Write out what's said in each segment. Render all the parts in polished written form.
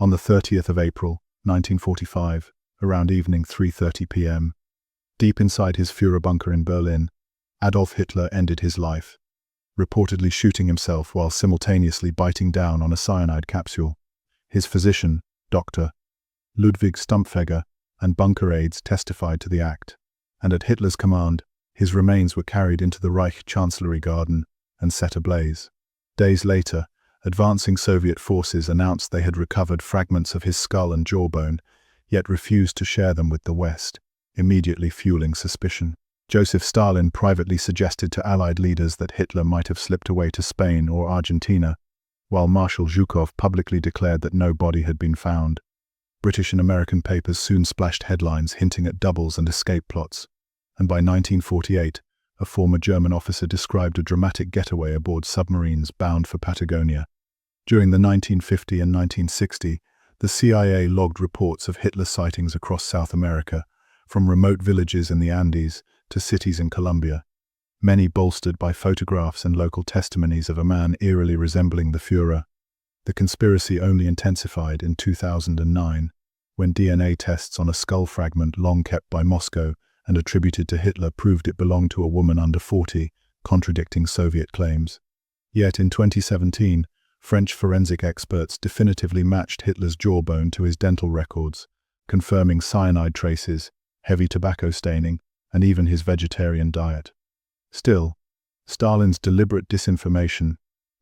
On the 30th of April, 1945, around evening 3:30 p.m., deep inside his Führer bunker in Berlin, Adolf Hitler ended his life, reportedly shooting himself while simultaneously biting down on a cyanide capsule. His physician, Dr. Ludwig Stumpfegger, and bunker aides testified to the act, and at Hitler's command, his remains were carried into the Reich Chancellery Garden and set ablaze. Days later, advancing Soviet forces announced they had recovered fragments of his skull and jawbone, yet refused to share them with the West, immediately fueling suspicion. Joseph Stalin privately suggested to Allied leaders that Hitler might have slipped away to Spain or Argentina, while Marshal Zhukov publicly declared that no body had been found. British and American papers soon splashed headlines hinting at doubles and escape plots, and by 1948, a former German officer described a dramatic getaway aboard submarines bound for Patagonia. During the 1950 and 1960, the CIA logged reports of Hitler sightings across South America, from remote villages in the Andes to cities in Colombia, many bolstered by photographs and local testimonies of a man eerily resembling the Führer. The conspiracy only intensified in 2009, when DNA tests on a skull fragment long kept by Moscow and attributed to Hitler proved it belonged to a woman under 40, contradicting Soviet claims. Yet in 2017, French forensic experts definitively matched Hitler's jawbone to his dental records, confirming cyanide traces, heavy tobacco staining, and even his vegetarian diet. Still, Stalin's deliberate disinformation,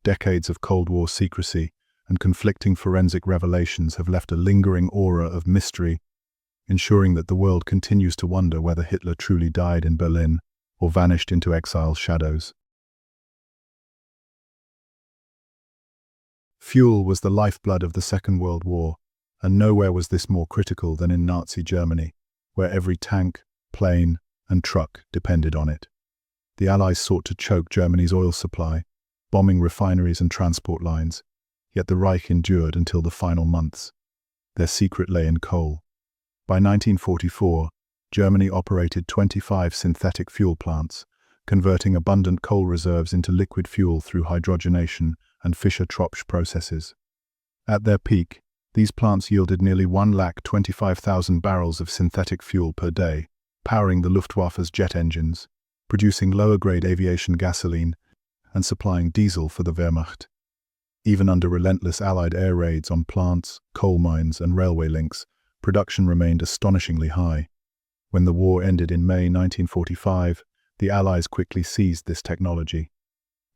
decades of Cold War secrecy, and conflicting forensic revelations have left a lingering aura of mystery, ensuring that the world continues to wonder whether Hitler truly died in Berlin or vanished into exile's shadows. Fuel was the lifeblood of the Second World War, and nowhere was this more critical than in Nazi Germany, where every tank, plane, and truck depended on it. The Allies sought to choke Germany's oil supply, bombing refineries and transport lines, yet the Reich endured until the final months. Their secret lay in coal. By 1944, Germany operated 25 synthetic fuel plants, converting abundant coal reserves into liquid fuel through hydrogenation and Fischer-Tropsch processes. At their peak, these plants yielded nearly 125,000 barrels of synthetic fuel per day, powering the Luftwaffe's jet engines, producing lower-grade aviation gasoline, and supplying diesel for the Wehrmacht. Even under relentless Allied air raids on plants, coal mines, and railway links, production remained astonishingly high. When the war ended in May 1945, the Allies quickly seized this technology.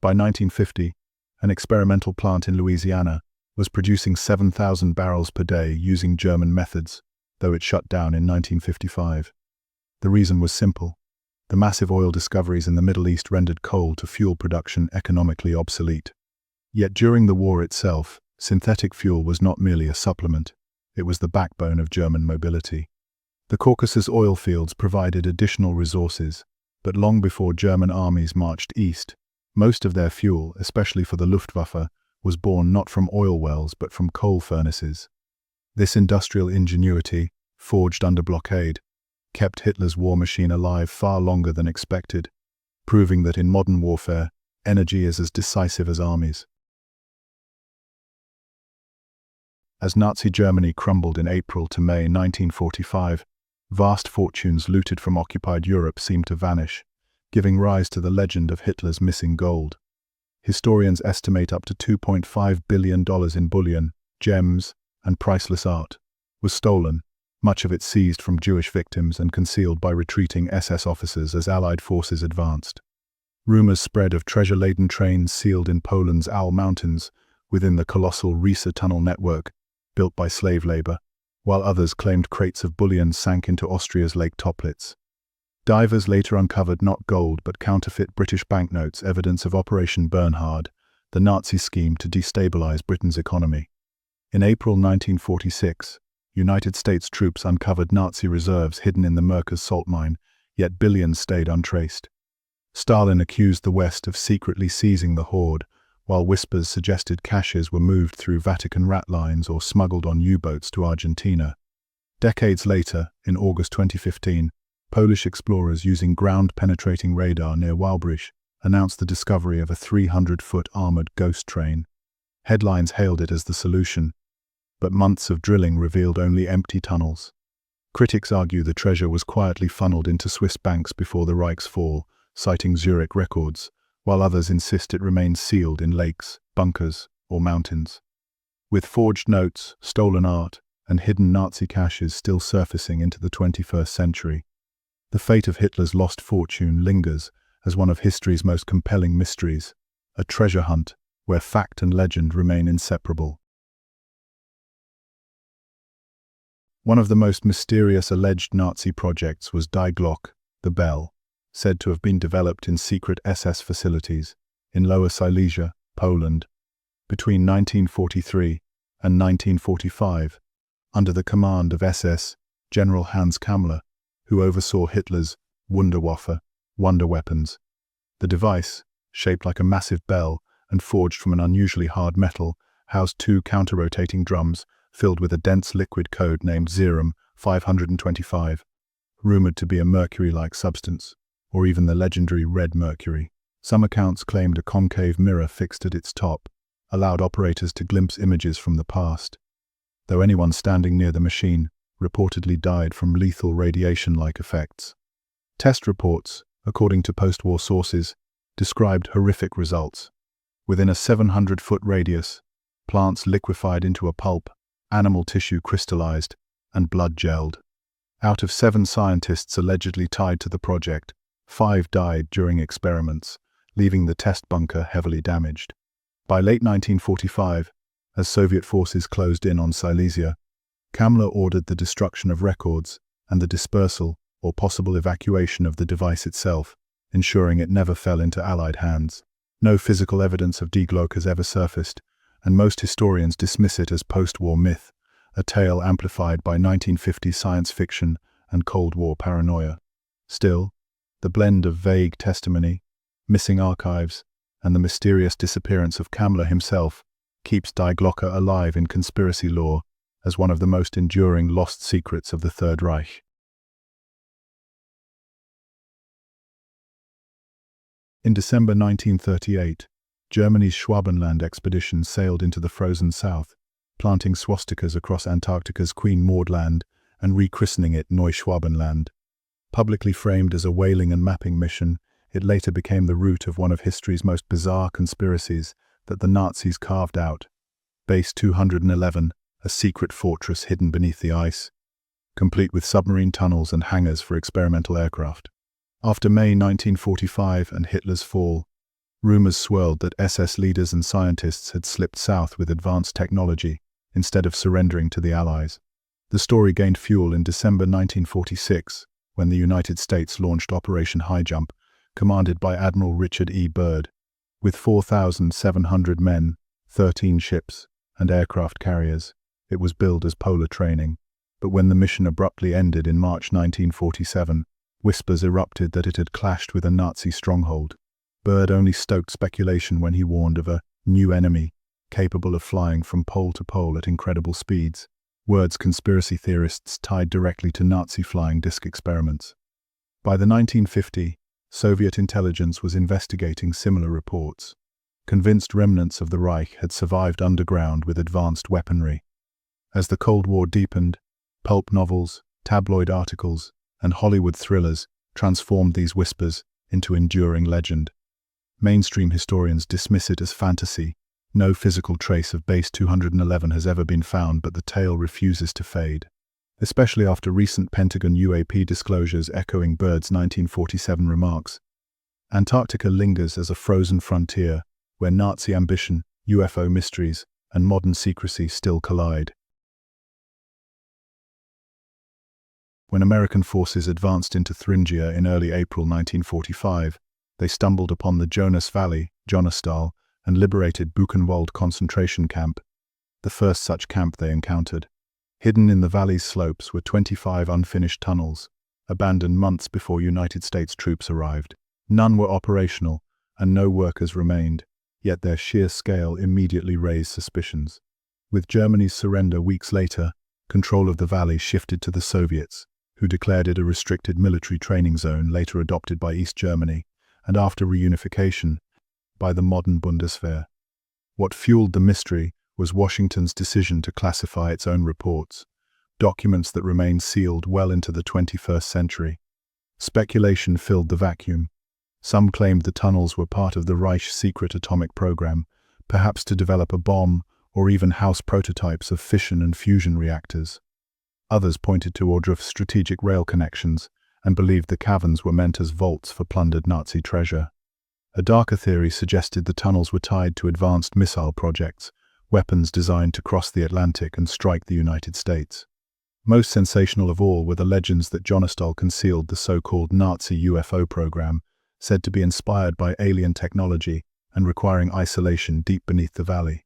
By 1950, an experimental plant in Louisiana was producing 7,000 barrels per day using German methods, though it shut down in 1955. The reason was simple. The massive oil discoveries in the Middle East rendered coal to fuel production economically obsolete. Yet during the war itself, synthetic fuel was not merely a supplement, it was the backbone of German mobility. The Caucasus oil fields provided additional resources, but long before German armies marched east, most of their fuel, especially for the Luftwaffe, was born not from oil wells but from coal furnaces. This industrial ingenuity, forged under blockade, kept Hitler's war machine alive far longer than expected, proving that in modern warfare, energy is as decisive as armies. As Nazi Germany crumbled in April to May 1945, vast fortunes looted from occupied Europe seemed to vanish, giving rise to the legend of Hitler's missing gold. Historians estimate up to $2.5 billion in bullion, gems, and priceless art was stolen, much of it seized from Jewish victims and concealed by retreating SS officers as Allied forces advanced. Rumors spread of treasure-laden trains sealed in Poland's Owl Mountains within the colossal Riesa tunnel network, built by slave labor, while others claimed crates of bullion sank into Austria's Lake Toplitz. Divers later uncovered not gold but counterfeit British banknotes, evidence of Operation Bernhard, the Nazi scheme to destabilize Britain's economy. In April 1946, United States troops uncovered Nazi reserves hidden in the Merkers salt mine, yet billions stayed untraced. Stalin accused the West of secretly seizing the hoard, while whispers suggested caches were moved through Vatican rat lines or smuggled on U-boats to Argentina. Decades later, in August 2015, Polish explorers using ground-penetrating radar near Wałbrzych announced the discovery of a 300-foot armored ghost train. Headlines hailed it as the solution. but months of drilling revealed only empty tunnels. Critics argue the treasure was quietly funneled into Swiss banks before the Reich's fall, citing Zurich records, while others insist it remained sealed in lakes, bunkers, or mountains. With forged notes, stolen art, and hidden Nazi caches still surfacing into the 21st century, the fate of Hitler's lost fortune lingers as one of history's most compelling mysteries, a treasure hunt where fact and legend remain inseparable. One of the most mysterious alleged Nazi projects was Die Glocke, the bell, said to have been developed in secret SS facilities in Lower Silesia, Poland, between 1943 and 1945, under the command of SS General Hans Kammler, who oversaw Hitler's Wunderwaffe, wonder weapons. The device, shaped like a massive bell and forged from an unusually hard metal, housed two counter-rotating drums filled with a dense liquid code named Serum 525, rumored to be a mercury-like substance, or even the legendary red mercury. Some accounts claimed a concave mirror fixed at its top allowed operators to glimpse images from the past, though anyone standing near the machine reportedly died from lethal radiation-like effects. Test reports, according to post-war sources, described horrific results. Within a 700-foot radius, plants liquefied into a pulp, animal tissue crystallized, and blood gelled. Out of 7 scientists allegedly tied to the project, 5 died during experiments, leaving the test bunker heavily damaged. By late 1945, as Soviet forces closed in on Silesia, Kammler ordered the destruction of records and the dispersal or possible evacuation of the device itself, ensuring it never fell into Allied hands. No physical evidence of Die Glocke has ever surfaced, and most historians dismiss it as post-war myth, a tale amplified by 1950s science fiction and Cold War paranoia. Still, the blend of vague testimony, missing archives, and the mysterious disappearance of Kammler himself keeps Die Glocke alive in conspiracy lore as one of the most enduring lost secrets of the Third Reich. In December 1938, Germany's Schwabenland expedition sailed into the frozen south, planting swastikas across Antarctica's Queen Maud Land and rechristening it Neuschwabenland. Publicly framed as a whaling and mapping mission, it later became the root of one of history's most bizarre conspiracies that the Nazis carved out. Base 211, a secret fortress hidden beneath the ice, complete with submarine tunnels and hangars for experimental aircraft. After May 1945 and Hitler's fall, rumors swirled that SS leaders and scientists had slipped south with advanced technology instead of surrendering to the Allies. The story gained fuel in December 1946, when the United States launched Operation High Jump, commanded by Admiral Richard E. Byrd. With 4,700 men, 13 ships, and aircraft carriers, it was billed as polar training. But when the mission abruptly ended in March 1947, whispers erupted that it had clashed with a Nazi stronghold. Byrd only stoked speculation when he warned of a new enemy, capable of flying from pole to pole at incredible speeds, words conspiracy theorists tied directly to Nazi flying disc experiments. By the 1950s, Soviet intelligence was investigating similar reports, convinced remnants of the Reich had survived underground with advanced weaponry. As the Cold War deepened, pulp novels, tabloid articles, and Hollywood thrillers transformed these whispers into enduring legend. Mainstream historians dismiss it as fantasy. No physical trace of Base 211 has ever been found, but the tale refuses to fade, especially after recent Pentagon UAP disclosures echoing Byrd's 1947 remarks. Antarctica lingers as a frozen frontier where Nazi ambition, UFO mysteries, and modern secrecy still collide. When American forces advanced into Thuringia in early April 1945, they stumbled upon the Jonas Valley, Jonastal, and liberated Buchenwald concentration camp, the first such camp they encountered. Hidden in the valley's slopes were 25 unfinished tunnels, abandoned months before United States troops arrived. None were operational, and no workers remained, yet their sheer scale immediately raised suspicions. With Germany's surrender weeks later, control of the valley shifted to the Soviets, who declared it a restricted military training zone later adopted by East Germany, and after reunification, by the modern Bundeswehr. What fueled the mystery was Washington's decision to classify its own reports, documents that remained sealed well into the 21st century. Speculation filled the vacuum. Some claimed the tunnels were part of the Reich's secret atomic program, perhaps to develop a bomb or even house prototypes of fission and fusion reactors. Others pointed to Ohrdruf's strategic rail connections and believed the caverns were meant as vaults for plundered Nazi treasure. A darker theory suggested the tunnels were tied to advanced missile projects, weapons designed to cross the Atlantic and strike the United States. Most sensational of all were the legends that Jonastal concealed the so-called Nazi UFO program, said to be inspired by alien technology and requiring isolation deep beneath the valley.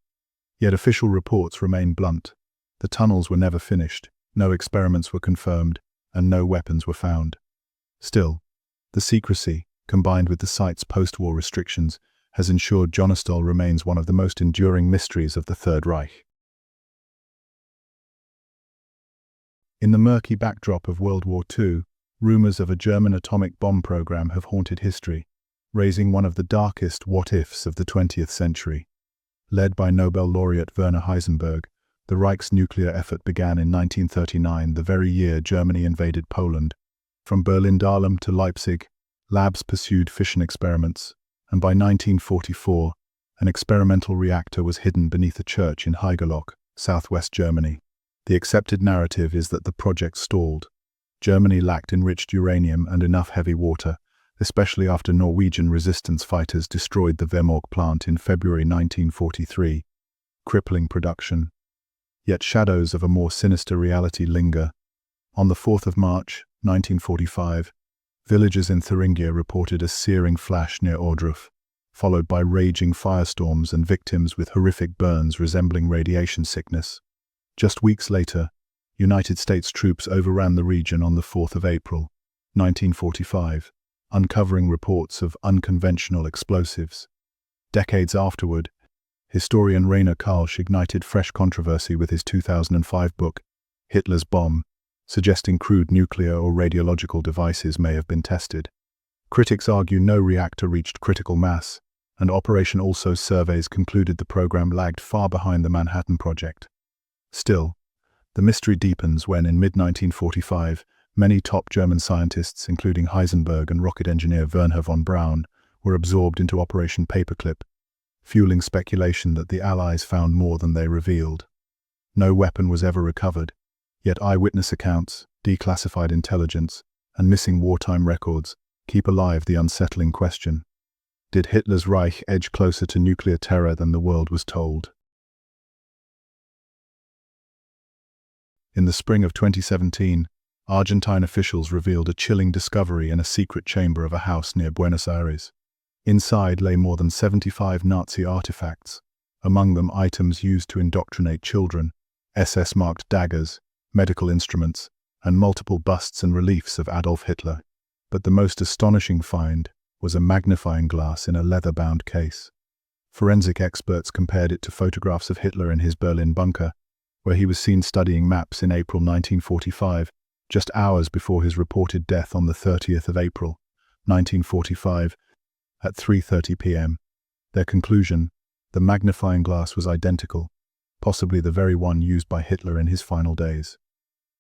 Yet official reports remain blunt. The tunnels were never finished, no experiments were confirmed, and no weapons were found. Still, the secrecy, combined with the site's post-war restrictions, has ensured Jonastal remains one of the most enduring mysteries of the Third Reich. In the murky backdrop of World War II, rumors of a German atomic bomb program have haunted history, raising one of the darkest what-ifs of the 20th century. Led by Nobel laureate Werner Heisenberg, the Reich's nuclear effort began in 1939, the very year Germany invaded Poland. From Berlin-Dahlem to Leipzig, labs pursued fission experiments, and by 1944, an experimental reactor was hidden beneath a church in Haigerloch, southwest Germany. The accepted narrative is that the project stalled. Germany lacked enriched uranium and enough heavy water, especially after Norwegian resistance fighters destroyed the Vemork plant in February 1943, crippling production. Yet shadows of a more sinister reality linger. On the 4th of March, 1945, villagers in Thuringia reported a searing flash near Ohrdruf, followed by raging firestorms and victims with horrific burns resembling radiation sickness. Just weeks later, United States troops overran the region on the 4th of April, 1945, uncovering reports of unconventional explosives. Decades afterward, historian Rainer Kalsch ignited fresh controversy with his 2005 book, Hitler's Bomb, suggesting crude nuclear or radiological devices may have been tested. Critics argue no reactor reached critical mass, and Operation ALSO's surveys concluded the program lagged far behind the Manhattan Project. Still, the mystery deepens when, in mid-1945, many top German scientists, including Heisenberg and rocket engineer Wernher von Braun, were absorbed into Operation Paperclip, fueling speculation that the Allies found more than they revealed. No weapon was ever recovered, yet eyewitness accounts, declassified intelligence, and missing wartime records keep alive the unsettling question: did Hitler's Reich edge closer to nuclear terror than the world was told? In the spring of 2017, Argentine officials revealed a chilling discovery in a secret chamber of a house near Buenos Aires. Inside lay more than 75 Nazi artifacts, among them items used to indoctrinate children, SS-marked daggers, medical instruments, and multiple busts and reliefs of Adolf Hitler. But the most astonishing find was a magnifying glass in a leather-bound case. Forensic experts compared it to photographs of Hitler in his Berlin bunker, where he was seen studying maps in April 1945, just hours before his reported death on the 30th of April, 1945, at 3:30 p.m. Their conclusion: the magnifying glass was identical, possibly the very one used by Hitler in his final days.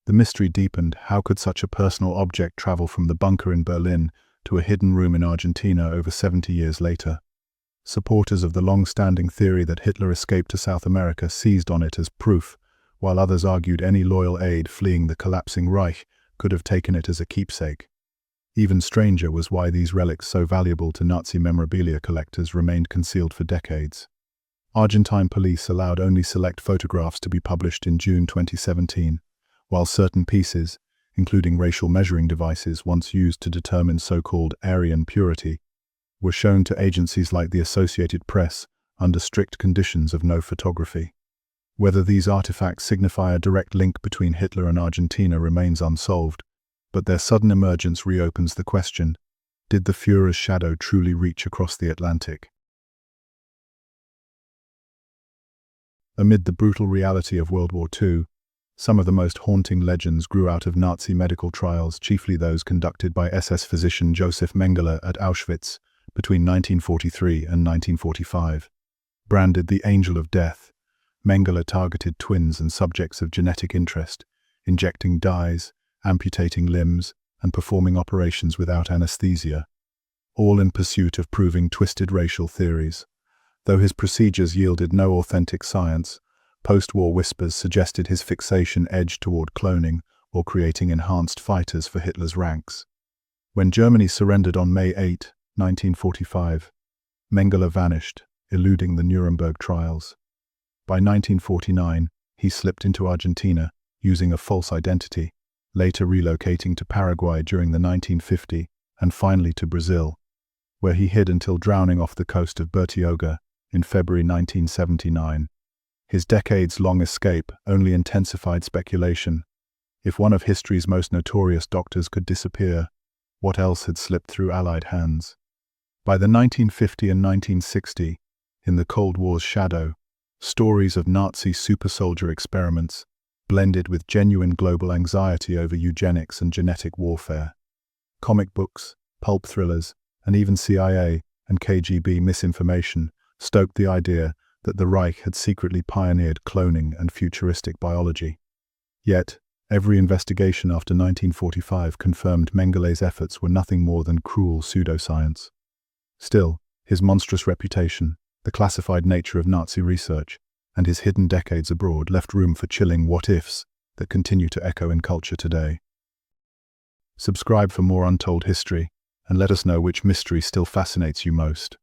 The mystery deepened. How could such a personal object travel from the bunker in Berlin to a hidden room in Argentina over 70 years later? Supporters of the long-standing theory that Hitler escaped to South America seized on it as proof, while others argued any loyal aide fleeing the collapsing Reich could have taken it as a keepsake. Even stranger was why these relics, so valuable to Nazi memorabilia collectors, remained concealed for decades. Argentine police allowed only select photographs to be published in June 2017, while certain pieces, including racial measuring devices once used to determine so-called Aryan purity, were shown to agencies like the Associated Press under strict conditions of no photography. Whether these artifacts signify a direct link between Hitler and Argentina remains unsolved, but their sudden emergence reopens the question: did the Führer's shadow truly reach across the Atlantic? Amid the brutal reality of World War II, some of the most haunting legends grew out of Nazi medical trials, chiefly those conducted by SS physician Josef Mengele at Auschwitz between 1943 and 1945. Branded the Angel of Death, Mengele targeted twins and subjects of genetic interest, injecting dyes, amputating limbs, and performing operations without anesthesia, all in pursuit of proving twisted racial theories. Though his procedures yielded no authentic science, post-war whispers suggested his fixation edged toward cloning or creating enhanced fighters for Hitler's ranks. When Germany surrendered on May 8, 1945, Mengele vanished, eluding the Nuremberg trials. By 1949, he slipped into Argentina, using a false identity, later relocating to Paraguay during the 1950s, and finally to Brazil, where he hid until drowning off the coast of Bertioga in February 1979. His decades-long escape only intensified speculation. If one of history's most notorious doctors could disappear, what else had slipped through Allied hands? By the 1950 and 1960, in the Cold War's shadow, stories of Nazi super-soldier experiments blended with genuine global anxiety over eugenics and genetic warfare. Comic books, pulp thrillers, and even CIA and KGB misinformation stoked the idea that the Reich had secretly pioneered cloning and futuristic biology. Yet, every investigation after 1945 confirmed Mengele's efforts were nothing more than cruel pseudoscience. Still, his monstrous reputation, the classified nature of Nazi research, and his hidden decades abroad left room for chilling what-ifs that continue to echo in culture today. Subscribe for more untold history, and let us know which mystery still fascinates you most.